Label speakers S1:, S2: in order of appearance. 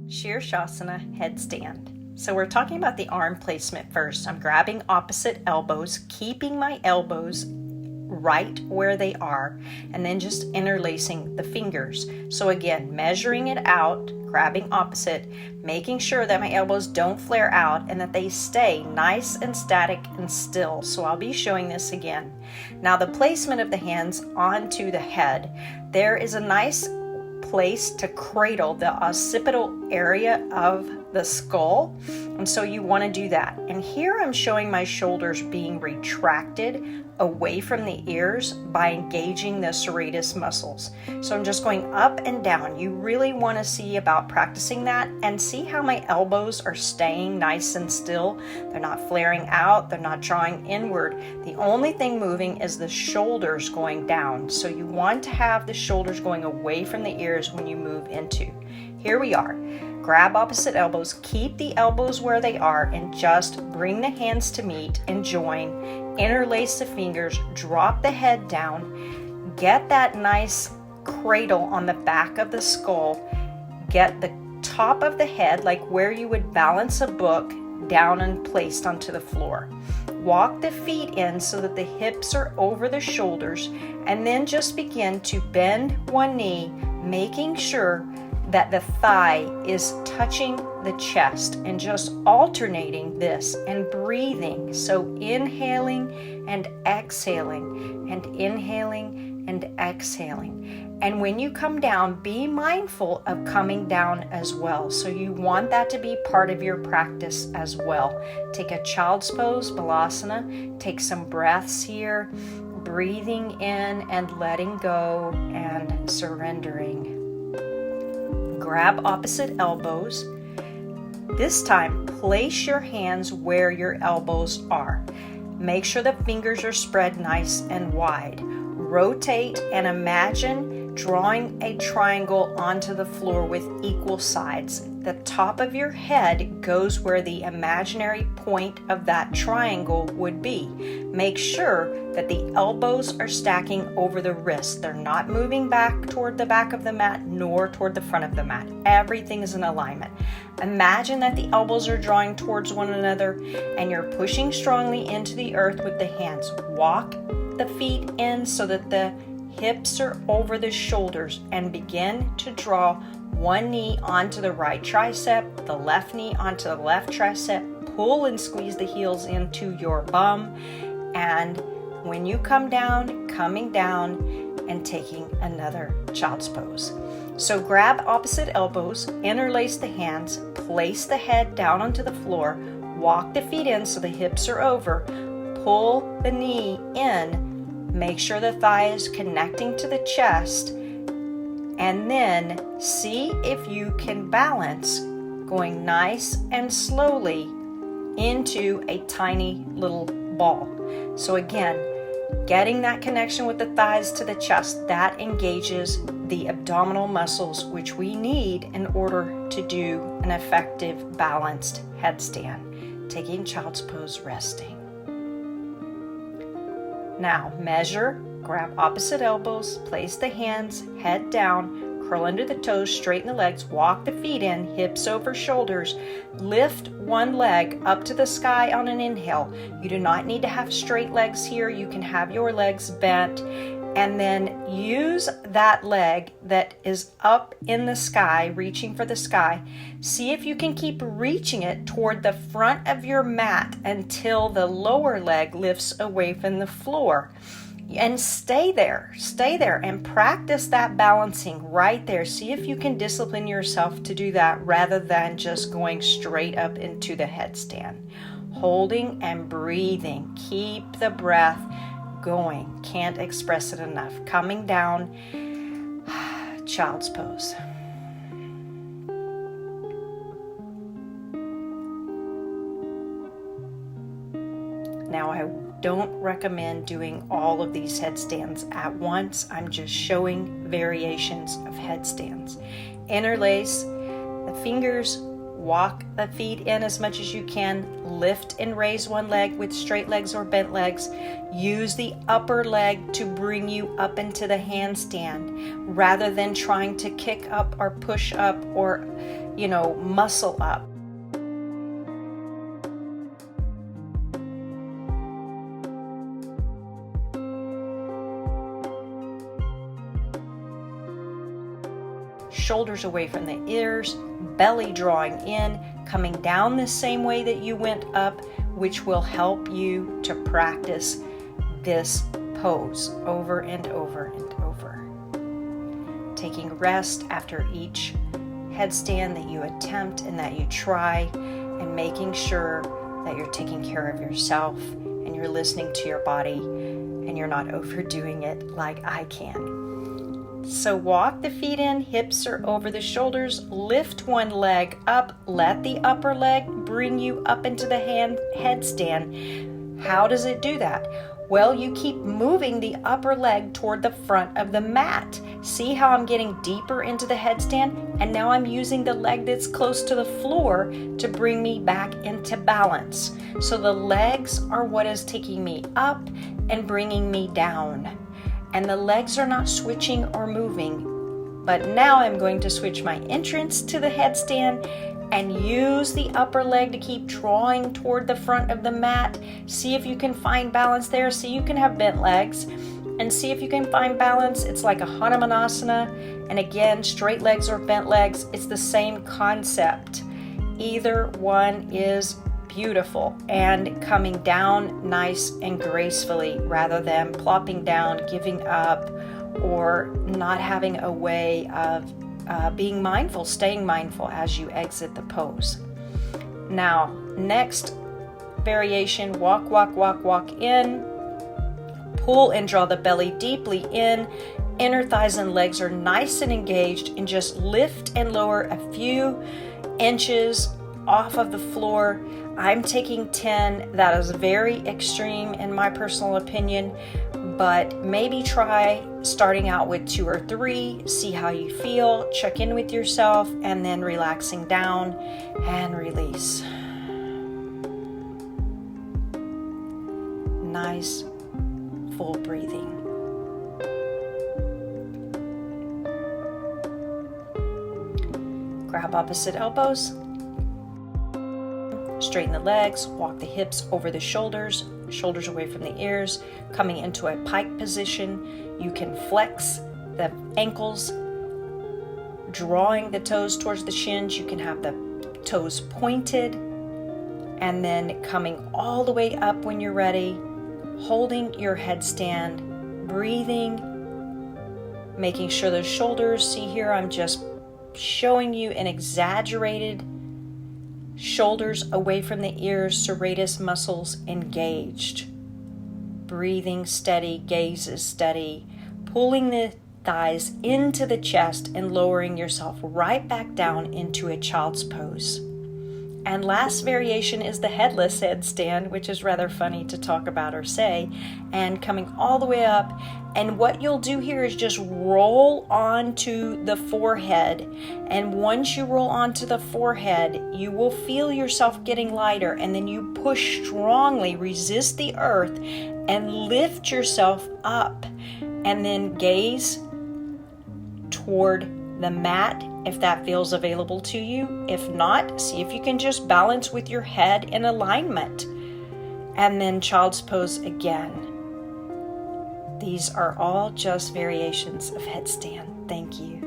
S1: Shirshasana headstand. So we're talking about the arm placement first. I'm grabbing opposite elbows, keeping my elbows right where they are, and then just interlacing the fingers. So again, measuring it out, grabbing opposite, making sure that my elbows don't flare out and that they stay nice and static and still. So I'll be showing this again. Now the placement of the hands onto the head, there is a nice place to cradle the occipital area of the skull, and so you want to do that. And here I'm showing my shoulders being retracted away from the ears by engaging the serratus muscles. So I'm just going up and down. You really want to see about practicing that and see how my elbows are staying nice and still. They're not flaring out, they're not drawing inward. The only thing moving is the shoulders going down. So you want to have the shoulders going away from the ears when you move into. Here we are. Grab opposite elbows, keep the elbows where they are, and just bring the hands to meet and join. Interlace the fingers, drop the head down, get that nice cradle on the back of the skull, get the top of the head, like where you would balance a book, down and placed onto the floor. Walk the feet in so that the hips are over the shoulders, and then just begin to bend one knee, making sure that the thigh is touching the chest, and just alternating this and breathing. So inhaling and exhaling and inhaling and exhaling. And when you come down, be mindful of coming down as well. So you want that to be part of your practice as well. Take a child's pose, balasana. Take some breaths here, breathing in and letting go and surrendering. Grab opposite elbows. This time, place your hands where your elbows are. Make sure the fingers are spread nice and wide. Rotate and imagine drawing a triangle onto the floor with equal sides. The top of your head goes where the imaginary point of that triangle would be. Make sure that the elbows are stacking over the wrists. They're not moving back toward the back of the mat nor toward the front of the mat. Everything is in alignment. Imagine that the elbows are drawing towards one another and you're pushing strongly into the earth with the hands. Walk the feet in so that the hips are over the shoulders, and begin to draw one knee onto the right tricep, the left knee onto the left tricep. Pull and squeeze the heels into your bum, and when you come down, coming down and taking another child's pose. So grab opposite elbows, interlace the hands, place the head down onto the floor, walk the feet in so the hips are over, pull the knee in, make sure the thigh is connecting to the chest, and then see if you can balance going nice and slowly into a tiny little ball. So again, getting that connection with the thighs to the chest, that engages the abdominal muscles, which we need in order to do an effective balanced headstand. Taking child's pose, resting. Now measure, grab opposite elbows, place the hands, head down, curl under the toes, straighten the legs, walk the feet in, hips over shoulders, lift one leg up to the sky on an inhale. You do not need to have straight legs here. You can have your legs bent, and then use that leg that is up in the sky, reaching for the sky. See if you can keep reaching it toward the front of your mat until the lower leg lifts away from the floor. And stay there and practice that balancing right there. See if you can discipline yourself to do that rather than just going straight up into the headstand. Holding and breathing. Keep the breath going. Can't express it enough. Coming down, child's pose. Now I don't recommend doing all of these headstands at once. I'm just showing variations of headstands. Interlace the fingers Walk the feet in as much as you can. Lift and raise one leg with straight legs or bent legs. Use the upper leg to bring you up into the handstand rather than trying to kick up or push up or, muscle up. Shoulders away from the ears, belly drawing in, coming down the same way that you went up, which will help you to practice this pose over and over and over. Taking rest after each headstand that you attempt and that you try, and making sure that you're taking care of yourself and you're listening to your body and you're not overdoing it like I can. So walk the feet in, hips are over the shoulders, lift one leg up, let the upper leg bring you up into the headstand. How does it do that? Well, you keep moving the upper leg toward the front of the mat. See how I'm getting deeper into the headstand? And now I'm using the leg that's close to the floor to bring me back into balance. So the legs are what is taking me up and bringing me down. And the legs are not switching or moving. But now I'm going to switch my entrance to the headstand and use the upper leg to keep drawing toward the front of the mat. See if you can find balance there. See, you can have bent legs and see if you can find balance. It's like a Hanumanasana. And again, straight legs or bent legs, it's the same concept. Either one is beautiful, and coming down nice and gracefully rather than plopping down, giving up, or not having a way of being mindful, staying mindful as you exit the pose. Now, next variation, walk in, pull and draw the belly deeply in, inner thighs and legs are nice and engaged, and just lift and lower a few inches off of the floor. I'm taking 10. That is very extreme in my personal opinion, but maybe try starting out with 2 or 3, see how you feel, check in with yourself, and then relaxing down and release. Nice, full breathing. Grab opposite elbows. Straighten the legs, walk the hips over the shoulders, shoulders away from the ears, coming into a pike position. You can flex the ankles, drawing the toes towards the shins. You can have the toes pointed, and then coming all the way up when you're ready, holding your headstand, breathing, making sure the shoulders, see here, I'm just showing you an exaggerated shoulders away from the ears, serratus muscles engaged. Breathing steady, gaze is steady. Pulling the thighs into the chest and lowering yourself right back down into a child's pose. And last variation is the headless headstand, which is rather funny to talk about or say, and coming all the way up. And what you'll do here is just roll onto the forehead. And once you roll onto the forehead, you will feel yourself getting lighter, and then you push strongly, resist the earth, and lift yourself up. And then gaze toward the mat if that feels available to you. If not, see if you can just balance with your head in alignment. And then child's pose again. These are all just variations of headstand. Thank you.